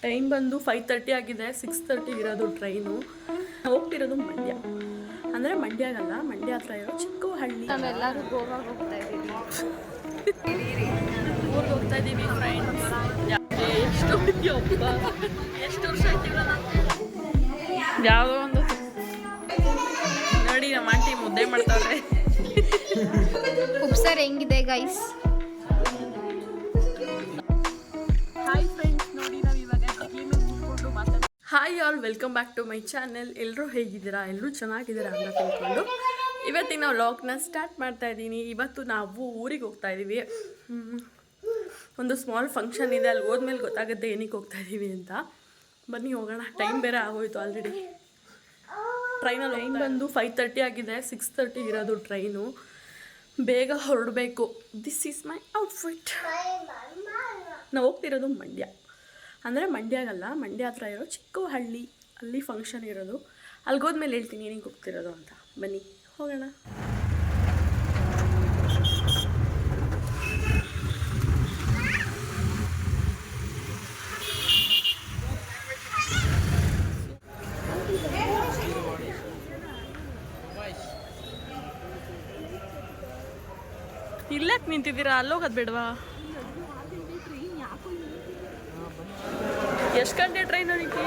Time ಬಂದು 5:30 ಆಗಿದೆ. 6:30 ಇರೋದು ಟ್ರೈನು. ಹೋಗ್ತಿರೋದು ಮಂಡ್ಯ, ಅಂದರೆ ಮಂಡ್ಯಾಗಲ್ಲ, ಮಂಡ್ಯ ಹತ್ರ ಇರೋ ಚಿಕ್ಕ ಹಳ್ಳಿ. ನಾವೆಲ್ಲರೂ ಗೋವಾಗೆ ಹೋಗ್ತಾ ಇದ್ದೀವಿ. ಊರಿಗೆ ಹೋಗ್ತಾ ಇದ್ದೀವಿ ಫ್ರೆಂಡ್ಸ್. ಎಷ್ಟು ಎಷ್ಟು ವರ್ಷ ಆಯ್ತಿಲ್ಲ ಯಾವುದೋ ಒಂದು ನೋಡಿ ನಮ್ಮ ಆಂಟಿ ಮುದ್ದೆ ಮಾಡ್ತಾವ್ರೆ. ಉಪ್ಸಾರು ಹೆಂಗಿದೆ ಗೈಸ್? ಹಾಯ್ ಫ್ರೆಂಡ್ಸ್, ನೋಡಿ ನಾವು ಇವಾಗ ಕೂತ್ಕೊಂಡು ಮಾತಾಡ್ತೀವಿ. Hi all, welcome back to my channel. ಎಲ್ಲರೂ ಹೇಗಿದ್ದೀರಾ? ಎಲ್ಲರೂ ಚೆನ್ನಾಗಿದ್ದೀರಾ ಅಂತ ತಿಳ್ಕೊಂಡು ಇವತ್ತಿಗೆ ನಾವು ವ್ಲಾಗ್ನ ಸ್ಟಾರ್ಟ್ ಮಾಡ್ತಾ ಇದ್ದೀನಿ. ಇವತ್ತು ನಾವು ಊರಿಗೆ ಹೋಗ್ತಾ ಇದ್ದೀವಿ. ಒಂದು ಸ್ಮಾಲ್ ಫಂಕ್ಷನ್ ಇದೆ, ಅಲ್ಲಿ ಹೋದ್ಮೇಲೆ ಗೊತ್ತಾಗುತ್ತೆ ಏನಕ್ಕೆ ಹೋಗ್ತಾ ಇದ್ದೀವಿ ಅಂತ. ಬನ್ನಿ ಹೋಗೋಣ. ಟೈಮ್ ಬೇರೆ ಆಗೋಯ್ತು ಆಲ್ರೆಡಿ. ಟ್ರೈನಲ್ಲಿ ಟೈಮ್ ಬಂದು 5:30 ಆಗಿದೆ. 6:30 ಇರೋದು ಟ್ರೈನು. ಬೇಗ ಹೊರಡಬೇಕು. This is my outfit. ನಾವು ಹೋಗ್ತಿರೋದು ಮಂಡ್ಯ, ಅಂದರೆ ಮಂಡ್ಯಾಗಲ್ಲ, ಮಂಡ್ಯ ಹತ್ರ ಇರೋ ಚಿಕ್ಕ ಹಳ್ಳಿ. ಅಲ್ಲಿ ಫಂಕ್ಷನ್ ಇರೋದು. ಅಲ್ಲಿಗೋದ್ಮೇಲೆ ಹೇಳ್ತೀನಿ ಏನಕ್ಕೆ ಹೋಗ್ತಿರೋದು ಅಂತ. ಬನ್ನಿ ಹೋಗೋಣ. ಇಲ್ಲಕ್ಕೆ ನಿಂತಿದ್ದೀರಾ? ಅಲ್ಲೋಗೋದು ಬೇಡವಾ? ಎಷ್ಟು ಗಂಟೆ ಟ್ರೈನ್ ಅದಕ್ಕೆ?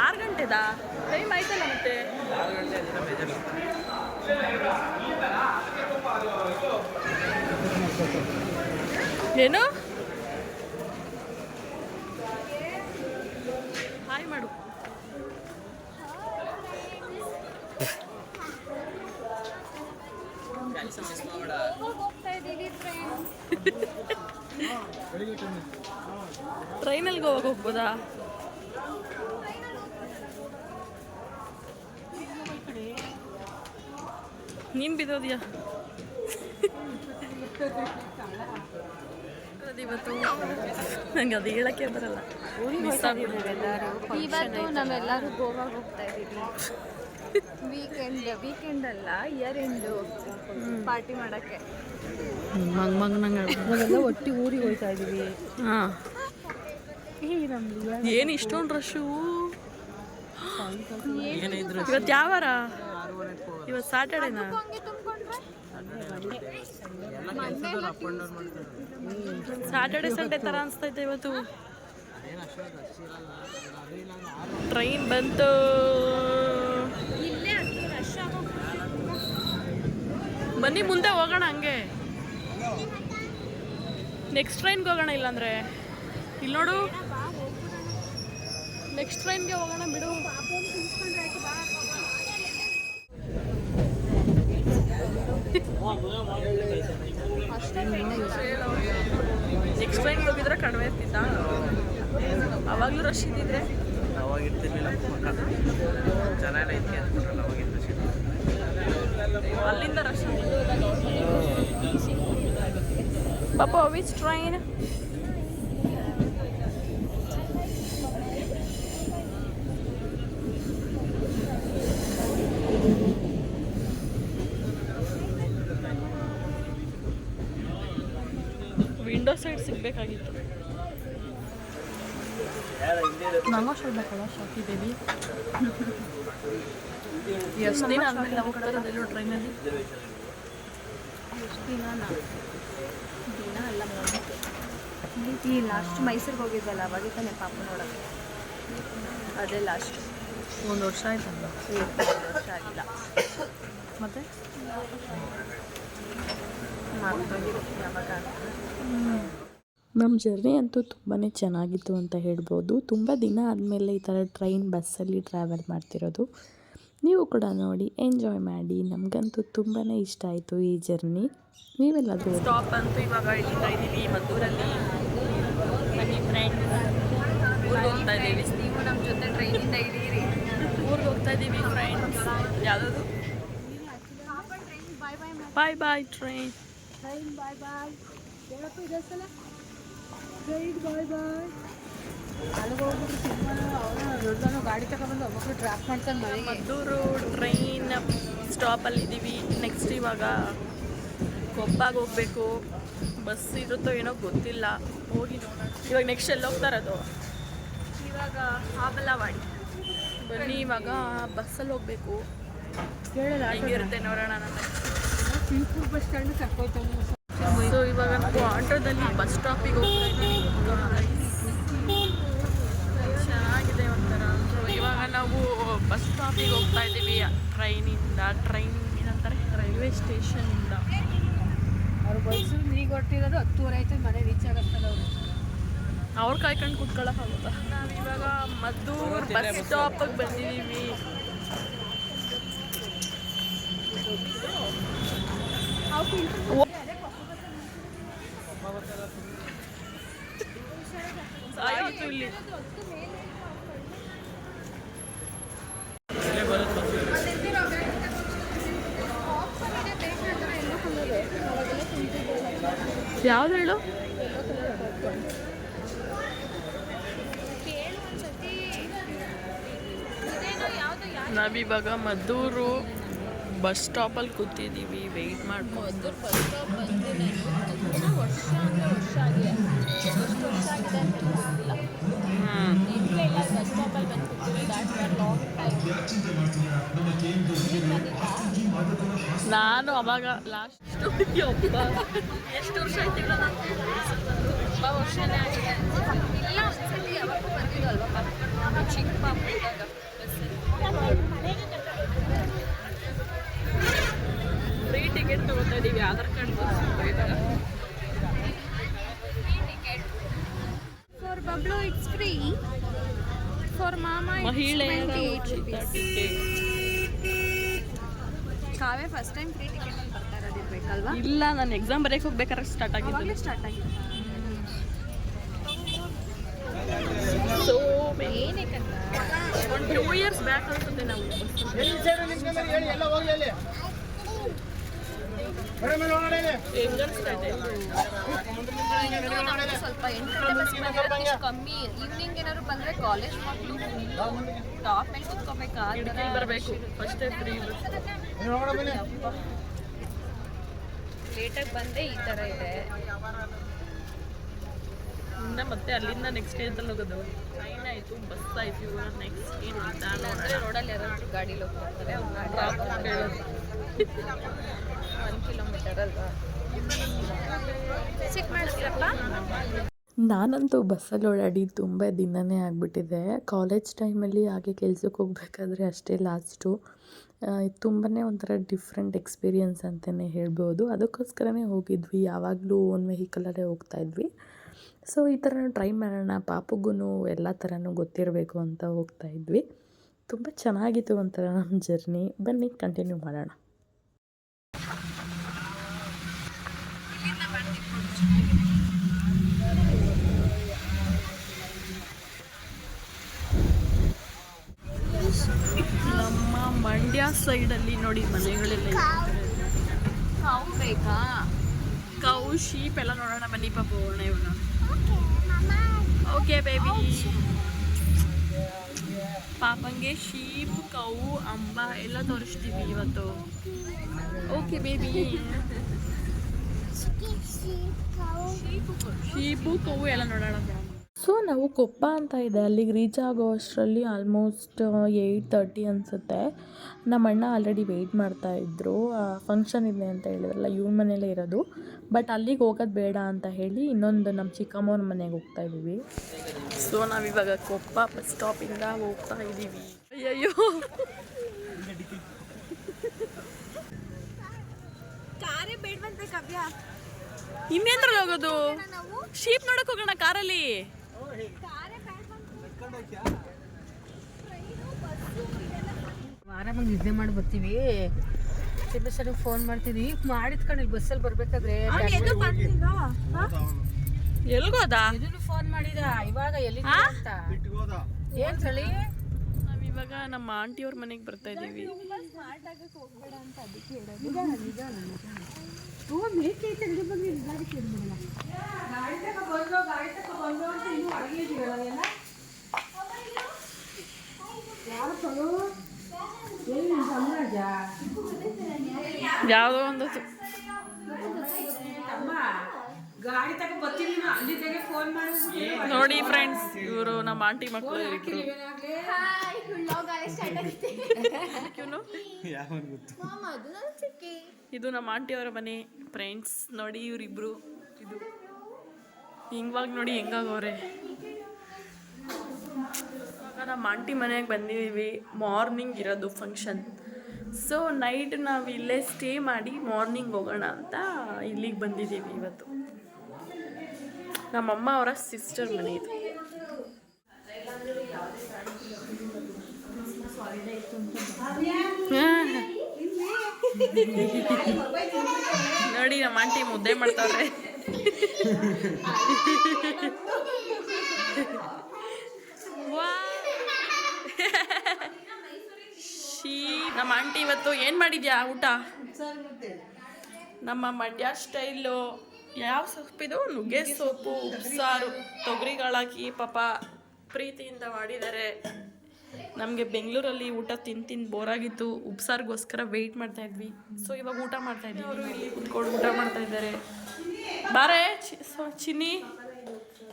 6 ಗಂಟೆದಾ? ಟೈಮ್ ಆಯ್ತಲ್ಲ ಮತ್ತೆ. ಏನು ಹಾಯ್ ಮಾಡು. ಟ್ರೈನಲ್ಲಿ ಗೋವಾಗ ಹೋಗ್ಬೋದಾ? ನೀನು ಬಿದ್ದೋದ್ಯಾ? ಇವತ್ತು ನಂಗೆ ಅದು ಹೇಳಕ್ಕೆ ಬರಲ್ಲ. ಇವತ್ತು ನಾವೆಲ್ಲರೂ ಗೋವಾಗೆ ಹೋಗ್ತಾ ಇದ್ದೀವಿ. ವೀಕೆಂಡ್ ಅಲ್ಲ, ಇಯರ್ ಎಂಡು ಪಾರ್ಟಿ ಮಾಡೋಕ್ಕೆ. ನಾವೆಲ್ಲ ಒಟ್ಟಿ ಊರಿಗೆ ಹೋಗ್ತಾ ಇದ್ದೀವಿ. ಹಾಂ, ಏನು ಇಷ್ಟೊಂದು ರಶ್ಶು? ಇವತ್ತು ಯಾವ ವಾರ? ಇವತ್ತು ಸ್ಯಾಟರ್ಡೇನಾ? ಸ್ಯಾಟರ್ಡೆ ಸಂಡೇ ಥರ ಅನಿಸ್ತೈತೆ ಇವತ್ತು. ಟ್ರೈನ್ ಬಂತು. ಬನ್ನಿ ಮುಂದೆ ಹೋಗೋಣ. ಹಂಗೆ ನೆಕ್ಸ್ಟ್ ಟ್ರೈನ್ಗೆ ಹೋಗೋಣ. ಇಲ್ಲಾಂದರೆ ಇಲ್ಲಿ ನೋಡು, ನೆಕ್ಸ್ಟ್ ಟ್ರೈನ್ಗೆ ಹೋಗೋಣ ಬಿಡು. ನೆಕ್ಸ್ಟ್ ಟ್ರೈನ್ಗೆ ಹೋಗಿದ್ರೆ ಕಡಿಮೆ ಇರ್ತಿದ್ದ. ಅವಾಗಲೂ ರಶ್ ಇದ್ದಿದ್ರೆ ಅವಾಗ ಇರ್ತಿರ್ಲಿಲ್ಲ. ಚೆನ್ನಾಗೈತೆ ಅಂದ್ಬಿಟ್ರಲ್ಲ, ಅವಾಗಿನ ರಶ್ ಅಲ್ಲಿಂದ ರಶ್. ಪಾಪ ವಿಚ್ ಟ್ರೈನ್? ವಿಂಡೋ ಸೈಡ್ ಸಿಗಬೇಕಾಗಿತ್ತು. ನಂಗೆ ಹೇಳ್ಬೇಕಲ್ಲ ಶಾಕಿ ಬೇಬಿ. ಎಷ್ಟು ದಿನ ಆದಮೇಲೆ ನಾವು ಹೋಗ್ತಾರದೆಲ್ಲೋ ಟ್ರೈನಲ್ಲಿ. ಎಷ್ಟು ದಿನ ಎಲ್ಲ ಈ ಲಾಸ್ಟ್ ಮೈಸೂರಿಗೆ ಹೋಗಿದ್ವಲ್ಲ, ಅವಾಗೆ ತಾನೆ ಪಾಪ ನೋಡೋಕ್ಕೆ. ಅದೇ ಲಾಸ್ಟ್. 1 ವರ್ಷ ಆಯ್ತಲ್ಲ? 1 ವರ್ಷ ಆಗಿಲ್ಲ. ಮತ್ತೆ ಯಾವಾಗ ನಮ್ಮ ಜರ್ನಿ ಅಂತೂ ತುಂಬಾ ಚೆನ್ನಾಗಿತ್ತು ಅಂತ ಹೇಳ್ಬೋದು. ತುಂಬ ದಿನ ಆದಮೇಲೆ ಈ ಥರ ಟ್ರೈನ್ ಬಸ್ಸಲ್ಲಿ ಟ್ರಾವೆಲ್ ಮಾಡ್ತಿರೋದು. ನೀವು ಕೂಡ ನೋಡಿ, ಎಂಜಾಯ್ ಮಾಡಿ. ನಮಗಂತೂ ತುಂಬಾ ಇಷ್ಟ ಆಯಿತು ಈ ಜರ್ನಿ. ನೀವೆಲ್ಲಾದರೂ ಸ್ಟಾಪ್ ಅಂತೂ ಇವಾಗ ಇಳ್ತಾ ಇದ್ದೀವಿ ಮದ್ದೂರಲ್ಲಿ. ಬನ್ನಿ ಫ್ರೆಂಡ್ಸ್, ಊರಿಗೆ ಹೋಗ್ತಾ ಇದ್ದೀವಿ. ನೀವು ನಮ್ಮ ಜೊತೆ ಟ್ರೈನಿಂದ ಇದ್ದೀರಿ. ಊರಿಗೆ ಹೋಗ್ತಾ ಇದ್ದೀವಿ ಫ್ರೆಂಡ್ಸ್. ಯಾವುದದು? ಬಾಯ್ ಬಾಯ್ ಟ್ರೈನ್. ಬಾಯ್ ಬಾಯ್. ಗಾಡಿ ತಗೊಂಡ್ಬಂದು ಒಬ್ಬೊಬ್ರು ಡ್ರಾಪ್ ಮಾಡ್ತಾನೆ ಮನೆಗೆ. ಮದ್ದೂರು ಟ್ರೈನ್ ಸ್ಟಾಪಲ್ಲಿದ್ದೀವಿ. ನೆಕ್ಸ್ಟ್ ಇವಾಗ ಕೊಪ್ಪಾಗ ಹೋಗ್ಬೇಕು. ಬಸ್ ಇರುತ್ತೋ ಏನೋ ಗೊತ್ತಿಲ್ಲ, ಹೋಗಿ ನೋಡೋಣ. ಇವಾಗ ನೆಕ್ಸ್ಟ್ ಎಲ್ಲಿ ಹೋಗ್ತಾ ಇರೋದು? ಇವಾಗ ಆಬಲವಾಡಿ. ಬನ್ನಿ, ಇವಾಗ ಬಸ್ಸಲ್ಲಿ ಹೋಗಬೇಕು. ಹೆಂಗಿರುತ್ತೆ ನೋಡೋಣ. ಸಿಂಪೂರ್ ಬಸ್ ಸ್ಟ್ಯಾಂಡ್ ಕರ್ಕೋಯ್ತಾನೆ. ಸೊ ಇವಾಗ ನಾವು ಆಟೋದಲ್ಲಿ ಬಸ್ ಸ್ಟಾಪಿಗೆ ಹೋಗ್ತಾ ಇದ್ದೀವಿ. ಚೆನ್ನಾಗಿದೆ ಒಂಥರ. ಸೊ ಇವಾಗ ನಾವು ಬಸ್ ಸ್ಟಾಪಿಗೆ ಹೋಗ್ತಾ ಇದ್ದೀವಿ ಟ್ರೈನ್ ಏನಂತಾರೆ, ರೈಲ್ವೆ ಸ್ಟೇಷನಿಂದ. ಅವ್ರು ಬಸ್ಸು ಈಗ ಹೊರಟಿರೋದು 10:30 ಆಯ್ತು, ಮನೆ ರೀಚ್ ಆಗತ್ತಲ್ಲ ಅವರು. ಅವ್ರು ಕಾಯ್ಕೊಂಡು ಕೂತ್ಕೊಳ್ಳೋಕ್ಕಾಗುತ್ತಾ? ನಾವಿವಾಗ ಮದ್ದೂರು ಬಸ್ ಸ್ಟಾಪಿಗೆ ಬಂದಿದ್ದೀವಿ. ಸಾಯೋದು ಇಲ್ಲಿ. ಯಾವ್ದು ಹೇಳು? ನಾವಿವಾಗ ಮದ್ದೂರು ಬಸ್ ಸ್ಟಾಪಲ್ಲಿ ಕೂತಿದ್ದೀವಿ, ವೆಯ್ಟ್ ಮಾಡ್ಕೊಂಡು. ಮದ್ದೂರು ಬಸ್ ಸ್ಟಾಪ್ ಬಂದು ವರ್ಷ ಅಂದರೆ ವರ್ಷ ಆಗಿದೆ. ಎಷ್ಟು ವರ್ಷ ಆಗಿದೆ ಅಂತ ಗೊತ್ತಿಲ್ಲ. ಈಗಲೇ ಇಲ್ಲ ಬಸ್ ಸ್ಟಾಪಲ್ಲಿ ಬಂದು ಕೂತೀವಿ. Long time. ನಾನು ಅವಾಗ ಲಾಸ್ಟ್ ಎಷ್ಟು ವರ್ಷ ಆಯ್ತಿಲ್ಲ, ನಾನು ತುಂಬ ವರ್ಷನೇ ಆಗಿದೆ. ಇಲ್ಲ ಒಂದ್ಸತಿ ಯಾವಾಗ ಬಂದಿದ್ದು ಅಲ್ವಾ ಚಿಕ್ಕ ಪಾಪ ಇದ್ದಾಗ ಫ್ರೀ ಟಿಕೆಟ್ ತಗೋತಾ ಇದ್ದೀವಿ. ಆಧಾರ್ ಕಾರ್ಡ್ ತೋರಿಸ್ಬೇಕು. For Bablu it's free, for ಮಾಮಾ ಮಹಿಳೆಯರ ಉಚಿತ ಟಿಕೆಟ್. ಕಾವೇ ಫಸ್ಟ್ ಟೈಮ್ ಫ್ರೀ ಟಿಕೆಟ್ ಅಂತ ಬರ್ತಾ ಇರೋದಿರ್ಬೇಕಲ್ವಾ? ಇಲ್ಲ, ನಾನು ಎಕ್ಸಾಮ್ ಬರೆಯಕ್ಕೆ ಹೋಗ್ಬೇಕಾದ್ರೆ ಸ್ಟಾರ್ಟ್ ಆಗಿದ್ದು. ಸ್ಟಾರ್ಟ್ ಆಗಿದೆ. ಸೊ ಒಂದು 2 years ಬ್ಯಾಕ್ ಅನ್ಸುತ್ತೆ ನಾವು. ಸ್ವಲ್ಪ 8 ಬಸ್ ಬಂದಿರೋದು ಕಮ್ಮಿ. ಈವ್ನಿಂಗ್ ಏನಾದ್ರು ಬಂದರೆ ಕಾಲೇಜ್ ಮಕ್ಕಳು ಟಾಪ್ ಮೇಲೆ ಕೂತ್ಕೋಬೇಕಾ ಬರಬೇಕು. ಫಸ್ಟೇ ಫ್ರೀ ಬಸ್. ಲೇಟಾಗಿ ಬಂದರೆ ಈ ಥರ ಇದೆ. ಮತ್ತೆ ಅಲ್ಲಿಂದ ನೆಕ್ಸ್ಟ್ ಏನ್ದಲ್ಲಿ ಹೋಗೋದು? ಟ್ರೈನ್ ಆಯಿತು, ಬಸ್ ಆಯಿತು. ಇವಾಗ ನೆಕ್ಸ್ಟ್ ಏನು ಅಂತ ನೋಡೋಣ. ರೋಡಲ್ಲಿ ಯಾರಾದ್ರೂ ಗಾಡೀಲಿ ಹೋಗ್ತಾರೆ, 1 ಕಿಲೋಮೀಟರ್ ಅಲ್ವಾ? ಚೆಕ್ ಮಾಡ್ತೀರಪ್ಪ? ನಾನಂತೂ ಬಸ್ಸಲ್ಲಿ ಓಡಾಡಿ ತುಂಬ ದಿನವೇ ಆಗಿಬಿಟ್ಟಿದೆ. ಕಾಲೇಜ್ ಟೈಮಲ್ಲಿ ಹಾಗೆ ಕೆಲ್ಸಕ್ಕೆ ಹೋಗಬೇಕಾದ್ರೆ ಅಷ್ಟೇ ಲಾಸ್ಟು. ತುಂಬಾ ಒಂಥರ ಡಿಫ್ರೆಂಟ್ ಎಕ್ಸ್ಪೀರಿಯನ್ಸ್ ಅಂತಲೇ ಹೇಳ್ಬೋದು. ಅದಕ್ಕೋಸ್ಕರನೇ ಹೋಗಿದ್ವಿ. ಯಾವಾಗಲೂ ಓನ್ ವೆಹಿಕಲಲ್ಲೇ ಹೋಗ್ತಾಯಿದ್ವಿ. ಸೊ ಈ ಥರ ಟ್ರೈ ಮಾಡೋಣ, ಪಾಪುಗೂ ಎಲ್ಲ ಥರನೂ ಗೊತ್ತಿರಬೇಕು ಅಂತ ಹೋಗ್ತಾಯಿದ್ವಿ. ತುಂಬ ಚೆನ್ನಾಗಿತ್ತು ಒಂಥರ ನಮ್ಮ ಜರ್ನಿ. ಬನ್ನಿ ಕಂಟಿನ್ಯೂ ಮಾಡೋಣ. ನಮ್ಮ ಮಂಡ್ಯ ಸೈಡಲ್ಲಿ ನೋಡಿ ಮನೆಗಳೆಲ್ಲ ಕಾವು ಬೇಕಾ? ಕಾವು, ಶೀಪ್ ಎಲ್ಲ ನೋಡೋಣ. ಬನ್ನಿ ಪಾಪ ಹೋಗೋಣ ಇವಾಗ. Okay baby. ಪಾಪಂಗೆ ಶೀಪ್, ಕವು, ಅಂಬ ಎಲ್ಲ ತೋರಿಸ್ತೀವಿ ಇವತ್ತು. Okay baby. ಶೀಪು, ಕವು ಎಲ್ಲ ನೋಡೋಣ. ಸೊ ನಾವು ಕೊಪ್ಪ ಅಂತ ಇದೆ, ಅಲ್ಲಿಗೆ ರೀಚ್ ಆಗೋ ಅಷ್ಟರಲ್ಲಿ ಆಲ್ಮೋಸ್ಟ್ 8:30 ಅನಿಸುತ್ತೆ. ನಮ್ಮ ಅಣ್ಣ ಆಲ್ರೆಡಿ ವೆಯ್ಟ್ ಮಾಡ್ತಾಯಿದ್ರು. ಫಂಕ್ಷನ್ ಇದೆ ಅಂತ ಹೇಳಿದ್ರಲ್ಲ, ಇವ್ರ ಮನೇಲೇ ಇರೋದು. ಬಟ್ ಅಲ್ಲಿಗೆ ಹೋಗೋದು ಬೇಡ ಅಂತ ಹೇಳಿ ಇನ್ನೊಂದು ನಮ್ಮ ಚಿಕ್ಕಮ್ಮನ ಮನೆಗೆ ಹೋಗ್ತಾ ಇದ್ದೀವಿ. ಸೊ ನಾವಿವಾಗ ಕೊಪ್ಪ ಬಸ್ ಸ್ಟಾಪಿಂದ ಹೋಗ್ತಾ ಇದ್ದೀವಿ. ಅಯ್ಯಯ್ಯೋ, ಕಾರೇ ಬೇಡವಂತೆ ಕಾವ್ಯ. ಇನ್ನೇಂದ್ರಲ್ಲಿ ಹೋಗೋದು? ಶೀಪ್ ನೋಡಕ್ ಹೋಗೋಣ ಕಾರಲ್ಲಿ. ಆರಾಮಾಗಿ ನಿದ್ದೆ ಮಾಡಿ ಬರ್ತೀವಿ. ಸರ್ ಫೋನ್ ಮಾಡ್ತಿದ್ವಿ, ಮಾಡಿದ್ಕೊಂಡು ಬಸ್ಸಲ್ಲಿ ಬರ್ಬೇಕಾದ್ರೆ ಎಲ್ಗೋದ? ಇದನ್ನು ಫೋನ್ ಮಾಡಿದ ಇವಾಗ ಎಲ್ಲಿ ಅಂತ. ಏನ್ ಚಳಿ? ನಾವಿವಾಗ ನಮ್ಮ ಆಂಟಿಯವ್ರ ಮನೆಗೆ ಬರ್ತಾ ಇದ್ದೀವಿ. ಯಾವುದೋ ಒಂದು ನೋಡಿ ಫ್ರೆಂಡ್ಸ್, ಇವರು ನಮ್ಮ ಆಂಟಿ ಮಕ್ಕಳು ಇಬ್ರು. ಇದು ನಮ್ಮ ಆಂಟಿ ಅವರ ಮನೆ ಫ್ರೆಂಡ್ಸ್. ನೋಡಿ ಇವರಿಬ್ರು, ಇದು ಹಿಂಗಾಗಿ ನೋಡಿ ಹೆಂಗಾಗವ್ರೆ. ಇವಾಗ ನಮ್ಮ ಆಂಟಿ ಮನೆಗೆ ಬಂದಿದ್ದೀವಿ. ಮಾರ್ನಿಂಗ್ ಇರೋದು ಫಂಕ್ಷನ್. ಸೊ ನೈಟ್ ನಾವು ಇಲ್ಲೇ ಸ್ಟೇ ಮಾಡಿ ಮಾರ್ನಿಂಗ್ ಹೋಗೋಣ ಅಂತ ಇಲ್ಲಿಗೆ ಬಂದಿದ್ದೀವಿ ಇವತ್ತು. ನಮ್ಮಮ್ಮ ಅವರ ಸಿಸ್ಟರ್ ಮನೆ ಇದು. ನೋಡಿ ನಮ್ಮ ಆಂಟಿ ಮುದ್ದೆ ಮಾಡ್ತಾವ್ರೆ. ನಮ್ಮ ಆಂಟಿ ಇವತ್ತು ಏನು ಮಾಡಿದ್ಯಾ ಊಟ? ನಮ್ಮ ಮಂಡ್ಯ ಸ್ಟೈಲು ಯಾವ ಸೊಪ್ಪಿದು, ನುಗ್ಗೆ ಸೊಪ್ಪು, ಉಪ್ಸಾರು, ತೊಗರಿಗಾಳಾಕಿ ಪಾಪ ಪ್ರೀತಿಯಿಂದ ಮಾಡಿದ್ದಾರೆ. ನಮಗೆ ಬೆಂಗಳೂರಲ್ಲಿ ಊಟ ತಿಂದು ಬೋರಾಗಿತ್ತು. ಉಪ್ಸಾರಿಗೋಸ್ಕರ ವೆಯ್ಟ್ ಮಾಡ್ತಾ ಇದ್ವಿ. ಸೊ ಇವಾಗ ಊಟ ಮಾಡ್ತಾ ಇದ್ವಿ. ಅವರು ಇಲ್ಲಿ ಕುತ್ಕೊಂಡು ಊಟ ಮಾಡ್ತಾ ಇದ್ದಾರೆ. ಬಾರೆ ಚಿನ್ನಿ,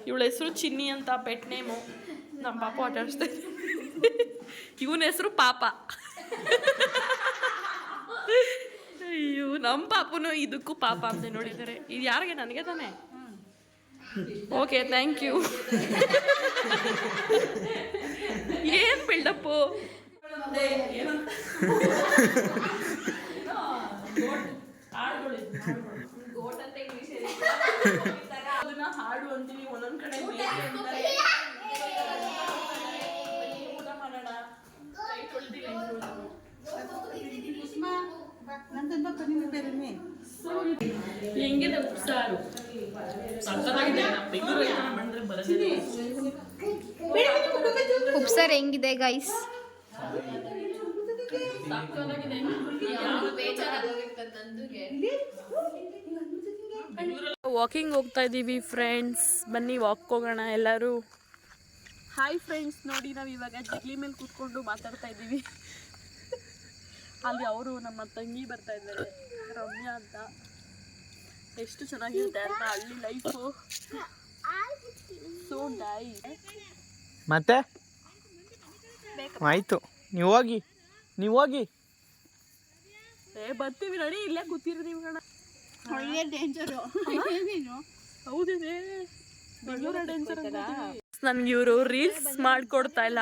ಇವಳ ಹೆಸರು ಚಿನ್ನಿ ಅಂತ ಪೆಟ್ ನೇಮು. ನಮ್ಮ ಪಾಪ ಆಟ ಆಡಿಸ್ತಾ ಇದ್ವಿ. ಇವನ ಹೆಸರು ಪಾಪ. ಅಯ್ಯೋ, ನಮ್ಮ ಪಾಪನು ಇದಕ್ಕೂ ಪಾಪ ಅಂತ ನೋಡಿದ್ದಾರೆ. ಇದು ಯಾರಿಗೆ? ನನಗೆ ತಾನೆ. Okay, thank you. ಏನು ಬಿಲ್ಡಪ್ಪು? ಅದನ್ನ ಹಾಡು ಅಂತೀವಿ, ಒಂದೊಂದ್ ಕಡೆ ಊಟ ಮಾಡೋಣ. ಕೈ ತೊಳ್ದಿಲ್ಲ ಹೆಂಗಿದೆ ಉಪ್ಸಾರು? ಸಕ್ಕತ್ತಾಗಿದೆ. ಬೆಂಗಳೂರು ಬಂದ್ರೆ ಬರೋದಿಲ್ಲ. ಉಪ್ಸಾರು ಹೆಂಗಿದೆ ಗೈಸ್? ವಾಕಿಂಗ್ ಹೋಗ್ತಾ ಇದ್ದೀವಿ ಫ್ರೆಂಡ್ಸ್. ಬನ್ನಿ ವಾಕ್ ಹೋಗೋಣ ಎಲ್ಲರೂ. ಹಾಯ್ ಫ್ರೆಂಡ್ಸ್, ನೋಡಿ ನಾವು ಇವಾಗ ಜಗ್ಲಿ ಮೇಲೆ ಕೂತ್ಕೊಂಡು ಮಾತಾಡ್ತಾ ಇದ್ದೀವಿ. ಅಲ್ಲಿ ಅವರು ನಮ್ಮ ತಂಗಿ ಬರ್ತಾ ಇದ್ದಾರೆ, ರಮ್ಯಾ ಅಂತ. ಎಷ್ಟು ಚೆನ್ನಾಗಿರುತ್ತೆ ಅಂತ ಹಳ್ಳಿ ಲೈಫು. So dye. ಮತ್ತೆ ಆಯ್ತು, ನೀವು ಹೋಗಿ. ಬರ್ತೀವಿ ನೋಡಿ, ಇಲ್ಲೇ ಕೂತಿರ್ತೀವಿ ಕಣ. ಒಳ್ಳೆ ಡೇಂಜರು. ಹೌದಿದೆ, ಬೆಂಗಳೂರು ಡೇಂಜರ್. ನನ್ಗೆ ಇವರು ರೀಲ್ಸ್ ಮಾಡ್ಕೊಡ್ತಾ ಇಲ್ಲ.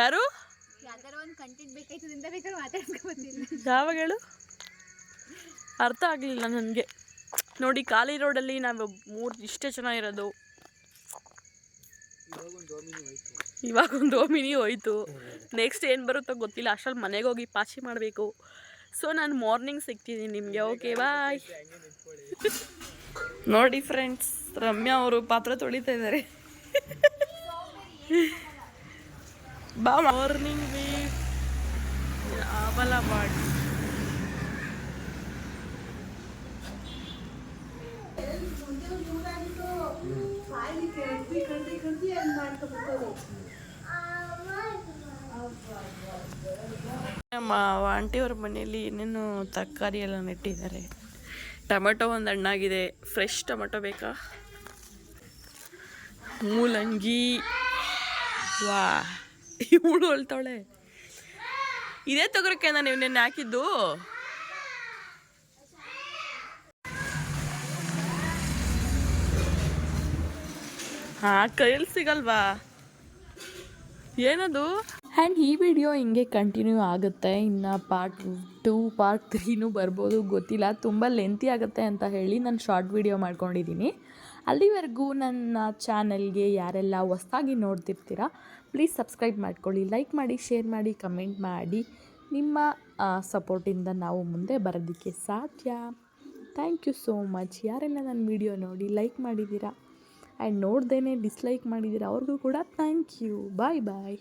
ಯಾರು? ಯಾವಾಗ ಹೇಳು? ಅರ್ಥ ಆಗಲಿಲ್ಲ ನನಗೆ. ನೋಡಿ, ಖಾಲಿ ರೋಡಲ್ಲಿ ನಾವು ಇಷ್ಟೇ ಚೆನ್ನಾಗಿರೋದು. ಇವಾಗ ಒಂದು ಓಮಿನಿ ಹೋಯ್ತು. ನೆಕ್ಸ್ಟ್ ಏನು ಬರುತ್ತೋ ಗೊತ್ತಿಲ್ಲ. ಅಷ್ಟರಲ್ಲಿ ಮನೆಗೆ ಹೋಗಿ ಪಾಚಿ ಮಾಡಬೇಕು. ಸೊ ನಾನು ಮಾರ್ನಿಂಗ್ ಸಿಗ್ತೀನಿ ನಿಮಗೆ. ಓಕೆ, ಬಾಯ್. ನೋಡಿ ಫ್ರೆಂಡ್ಸ್, ರಮ್ಯಾ ಅವರು ಪಾತ್ರೆ ತೊಳಿತಾ ಇದ್ದಾರೆ. ಬಾ ಮಾರ್ನಿಂಗ್ ಆಬಲ ಮಾಡಿ. ನಮ್ಮ ಆಂಟಿಯವ್ರ ಮನೆಯಲ್ಲಿ ಏನೇನು ತರಕಾರಿ ಎಲ್ಲ ನೆಟ್ಟಿದ್ದಾರೆ. ಟೊಮೆಟೊ ಒಂದು ಹಣ್ಣಾಗಿದೆ. ಫ್ರೆಶ್ ಟೊಮೆಟೊ ಬೇಕಾ? ಮೂಲಂಗಿ. ವಾ, ಇವಳು ಹೊಳ್ತಾವಳೆ. ಇದೇ ತೊಗರಕ್ಕೆ ನಾನು ಇವನ್ನೇನು ಹಾಕಿದ್ದು. ಹಾಂ, ಕೈಯಲ್ಲಿ ಸಿಗಲ್ವಾ? ಏನದು? ಆ್ಯಂಡ್ ಈ ವಿಡಿಯೋ ಹಿಂಗೆ ಕಂಟಿನ್ಯೂ ಆಗುತ್ತೆ. ಇನ್ನು ಪಾರ್ಟ್ 2 ಪಾರ್ಟ್ 3 ಬರ್ಬೋದು, ಗೊತ್ತಿಲ್ಲ. ತುಂಬ ಲೆಂತಿ ಆಗುತ್ತೆ ಅಂತ ಹೇಳಿ ನಾನು ಶಾರ್ಟ್ ವಿಡಿಯೋ ಮಾಡ್ಕೊಂಡಿದ್ದೀನಿ. ಅಲ್ಲಿವರೆಗೂ ನನ್ನ ಚಾನಲ್ಗೆ ಯಾರೆಲ್ಲ ಹೊಸದಾಗಿ ನೋಡ್ತಿರ್ತೀರಾ ಪ್ಲೀಸ್ ಸಬ್ಸ್ಕ್ರೈಬ್ ಮಾಡ್ಕೊಳ್ಳಿ, ಲೈಕ್ ಮಾಡಿ, ಶೇರ್ ಮಾಡಿ, ಕಮೆಂಟ್ ಮಾಡಿ. ನಿಮ್ಮ ಸಪೋರ್ಟಿಂದ ನಾವು ಮುಂದೆ ಬರೋದಕ್ಕೆ ಸಾಧ್ಯ. Thank you so much. ಯಾರೆಲ್ಲ ನನ್ನ ವಿಡಿಯೋ ನೋಡಿ ಲೈಕ್ ಮಾಡಿದ್ದೀರಾ ಆ್ಯಂಡ್ ನೋಡ್ದೇ ಡಿಸ್ಲೈಕ್ ಮಾಡಿದ್ದೀರಾ ಅವ್ರಿಗೂ ಕೂಡ ಥ್ಯಾಂಕ್ ಯು. Bye bye.